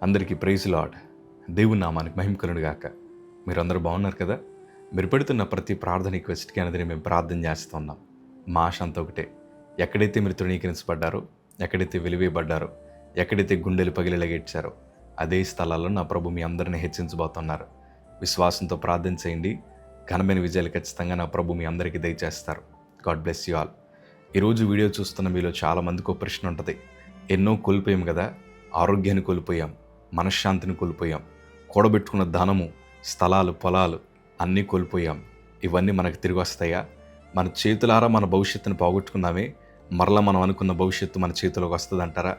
అందరికీ praise lord. దేవుని నామానికి మహిమ కలుగును గాక. మీరందరూ బాగున్నారు కదా? మీరు పెడుతున్న ప్రతి ప్రార్థన రిక్వెస్ట్కి అనేది మేము ప్రార్థన చేస్తున్నాం. మా ఆశ అంతా ఒకటే, ఎక్కడైతే మీరు తృణీకరించబడ్డారో, ఎక్కడైతే వెలివేయబడ్డారో, ఎక్కడైతే గుండెలు పగిలిలగేడ్చారో అదే స్థలాల్లో నా ప్రభు మీ అందరిని హెచ్చించబోతున్నారు. విశ్వాసంతో ప్రార్థన చేయండి. ఘనమైన విజయాలు ఖచ్చితంగా నా ప్రభు మీ అందరికీ దయచేస్తారు. God bless you all. ఈరోజు వీడియో చూస్తున్న మీలో చాలామందికి ఒక ప్రశ్న ఉంటుంది. ఎన్నో కోల్పోయాం కదా, ఆరోగ్యాన్ని కోల్పోయాం, మనశ్శాంతిని కోల్పోయాం, కూడబెట్టుకున్న ధనము, స్థలాలు, పొలాలు అన్నీ కోల్పోయాం. ఇవన్నీ మనకు తిరిగి వస్తాయా? మన చేతులారా మన భవిష్యత్తును పోగొట్టుకున్నామే, మరలా మనం అనుకున్న భవిష్యత్తు మన చేతిలోకి వస్తుంది అంటారా?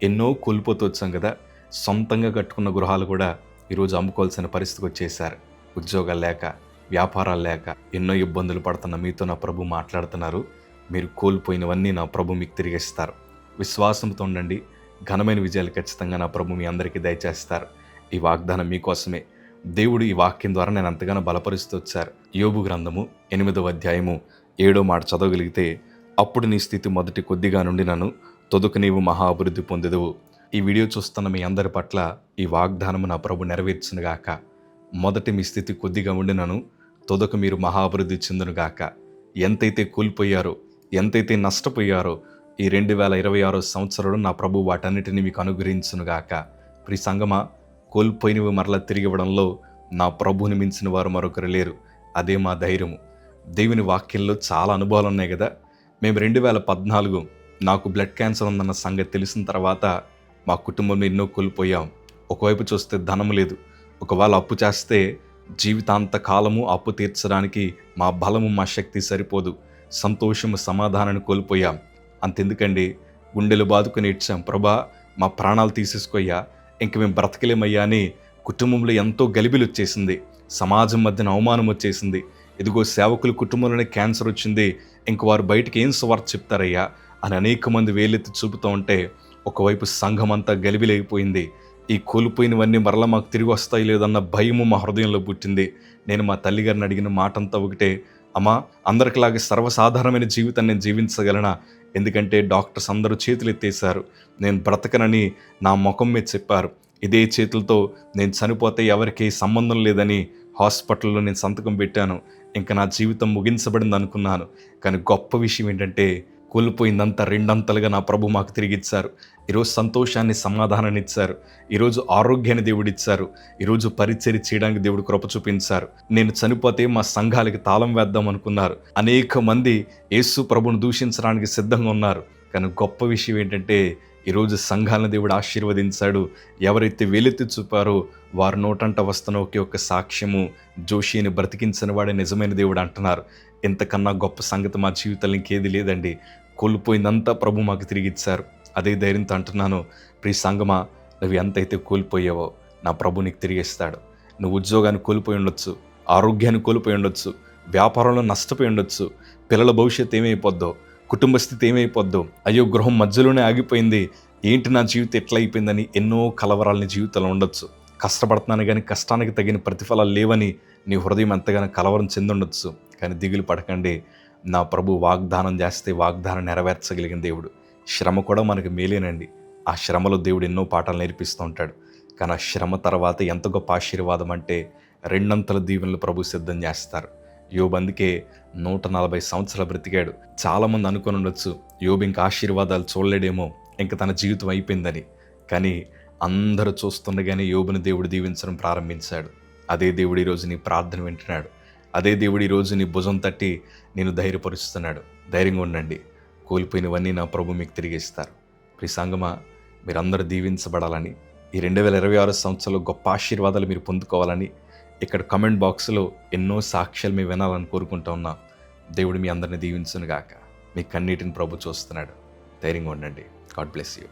ఎన్నో కోల్పోతూ వచ్చాం కదా. సొంతంగా కట్టుకున్న గృహాలు కూడా ఈరోజు అమ్ముకోవాల్సిన పరిస్థితికి వచ్చేసారు. ఉద్యోగాలు లేక, వ్యాపారాలు లేక ఎన్నో ఇబ్బందులు పడుతున్న మీతో నా ప్రభు మాట్లాడుతున్నారు. మీరు కోల్పోయినవన్నీ నా ప్రభు మీకు తిరిగిస్తారు. విశ్వాసంతో ఉండండి. ఘనమైన విజయాలు ఖచ్చితంగా నా ప్రభు మీ అందరికీ దయచేస్తారు. ఈ వాగ్దానం మీకోసమే. దేవుడు ఈ వాక్యం ద్వారా నేను అంతగానో బలపరుస్తూ వచ్చారు. యోబు గ్రంథము 8వ అధ్యాయము 7వ మాట చదవగలిగితే, అప్పుడు నీ స్థితి మొదటి కొద్దిగా నుండి నన్ను తొదుకు నీవు మహా అభివృద్ధి పొందెదవు. ఈ వీడియో చూస్తున్న మీ అందరి పట్ల ఈ వాగ్దానము నా ప్రభు నెరవేర్చునుగాక. మొదటి మీ స్థితి కొద్దిగా ఉండినను తొదకు మీరు మహా అభివృద్ధి చెందునుగాక. ఎంతైతే కోల్పోయారో, ఎంతైతే నష్టపోయారో ఈ 2026 సంవత్సరంలో నా ప్రభు వాటన్నిటిని మీకు అనుగ్రహించునుగాక. ప్రియ సంగమా, కోల్పోయినవి మరలా తిరిగి ఇవ్వడంలో నా ప్రభువుని మించిన వారు మరొకరు లేరు. అదే మా ధైర్యము. దేవుని వాక్యంలో చాలా అనుభవాలు ఉన్నాయి కదా. మేము 2014 నాకు బ్లడ్ క్యాన్సర్ ఉందన్న సంగతి తెలిసిన తర్వాత మా కుటుంబంలో ఎన్నో కోల్పోయాం. ఒకవైపు చూస్తే ధనం లేదు. ఒకవేళ అప్పు చేస్తే జీవితాంత కాలము అప్పు తీర్చడానికి మా బలము, మా శక్తి సరిపోదు. సంతోషము, సమాధానాన్ని కోల్పోయాం. అంతెందుకండి, గుండెలు బాదుకొని ఇచ్చాం, ప్రభా మా ప్రాణాలు తీసేసుకోయ్యా, ఇంక మేము బ్రతకలేమయ్యా అని కుటుంబంలో ఎంతో గలిబిలు వచ్చేసింది. సమాజం మధ్యన అవమానం వచ్చేసింది. ఇదిగో సేవకుల కుటుంబంలోనే క్యాన్సర్ వచ్చింది, ఇంక వారు బయటికి ఏం సువార్త చెప్తారయ్యా అని అనేక మంది వేలెత్తి చూపుతూ ఉంటే ఒకవైపు సంఘం అంతా గలిబిలైపోయింది. ఈ కోల్పోయినవన్నీ మరలా మాకు తిరిగి వస్తాయి లేదన్న భయము మా హృదయంలో పుట్టింది. నేను మా తల్లిగారిని అడిగిన మాట అంతా ఒకటే, అమ్మా అందరికిలాగే సర్వసాధారణమైన జీవితాన్ని నేను జీవించగలనా? ఎందుకంటే డాక్టర్స్ అందరూ చేతులు ఎత్తేశారు. నేను బ్రతకనని నా ముఖం మీద చెప్పారు. ఇదే చేతులతో నేను చనిపోతే ఎవరికి సంబంధం లేదని హాస్పిటల్లో నేను సంతకం పెట్టాను. ఇంకా నా జీవితం ముగించబడింది అనుకున్నాను. కానీ గొప్ప విషయం ఏంటంటే, కోల్పోయిందంతా రెండంతలుగా నా ప్రభు మాకు తిరిగి ఇచ్చారు. ఈరోజు సంతోషాన్ని, సమాధానాన్ని ఇచ్చారు. ఈరోజు ఆరోగ్యాన్ని దేవుడు ఇచ్చారు. ఈరోజు పరిచర్య చేయడానికి దేవుడు కృప చూపించారు. నేను చనిపోతే మా సంఘాలకి తాళం వేద్దాం అనుకున్నారు. అనేక మంది యేసు ప్రభుని దూషించడానికి సిద్ధంగా ఉన్నారు. కానీ గొప్ప విషయం ఏంటంటే, ఈరోజు సంఘాలను దేవుడు ఆశీర్వదించాడు. ఎవరైతే వెలెత్తి చూపారో వారి నోటంట వస్తున్న ఒకే ఒక్క సాక్ష్యము, జోషిని బ్రతికించిన వాడే నిజమైన దేవుడు అంటున్నారు. ఇంతకన్నా గొప్ప సంగతి మా జీవితంలో ఇంకేది లేదండి. కోల్పోయిందంతా ప్రభు మాకు తిరిగి ఇచ్చారు. అదే ధైర్యంతో అంటున్నాను, ప్రియ సంగమా, నువ్వు ఎంతైతే కోల్పోయావో నా ప్రభు నీకు తిరిగిస్తాడు. నువ్వు ఉద్యోగాన్ని కోల్పోయి ఉండొచ్చు, ఆరోగ్యాన్ని కోల్పోయి ఉండొచ్చు, వ్యాపారంలో నష్టపోయి ఉండొచ్చు, పిల్లల భవిష్యత్తు ఏమైపోద్దో, కుటుంబ స్థితి ఏమైపోద్దో, అయ్యో గృహం మధ్యలోనే ఆగిపోయింది, ఏంటి నా జీవితం ఎట్లా అయిపోయిందని ఎన్నో కలవరాలని జీవితంలో ఉండొచ్చు. కష్టపడుతున్నాను కానీ కష్టానికి తగిన ప్రతిఫలాలు లేవని నీ హృదయం ఎంతగానో కలవరం చెందుండొచ్చు. కానీ దిగులు పడకండి. నా ప్రభు వాగ్దానం చేస్తే వాగ్దానం నెరవేర్చగలిగిన దేవుడు. శ్రమ కూడా మనకు మేలేనండి. ఆ శ్రమలో దేవుడు ఎన్నో పాఠాలు నేర్పిస్తూ ఉంటాడు. కానీ ఆ శ్రమ తర్వాత ఎంత గొప్ప ఆశీర్వాదం అంటే, రెండంతల దీవెనలు ప్రభు సిద్ధం చేస్తారు. యోబు అందుకే 140 సంవత్సరాలు బ్రతికాడు. చాలామంది అనుకుని ఉండొచ్చు, యోబు ఇంకా ఆశీర్వాదాలు చూడలేడేమో, ఇంకా తన జీవితం అయిపోయిందని. కానీ అందరూ చూస్తుండగానే యోబుని దేవుడు దీవించడం ప్రారంభించాడు. అదే దేవుడు ఈరోజు నీ ప్రార్థన వింటున్నాడు. అదే దేవుడు ఈరోజు నీ భుజం తట్టి నేను ధైర్యపరుస్తున్నాడు. ధైర్యంగా ఉండండి. కోల్పోయినవన్నీ నా ప్రభు మీకు తిరిగి ఇస్తారు. ప్రియ సంగమా, మీరందరూ దీవించబడాలని, ఈ 2026 సంవత్సరంలో గొప్ప ఆశీర్వాదాలు మీరు పొందుకోవాలని ఇక్కడ కమెంట్ బాక్స్లో ఎన్నో సాక్ష్యాలు మేము వినాలని కోరుకుంటూ ఉన్నాం. దేవుడు మీ అందరిని దీవించునుగాక. మీ కన్నీటిని ప్రభు చూస్తున్నాడు. ధైర్యంగా ఉండండి. God bless you.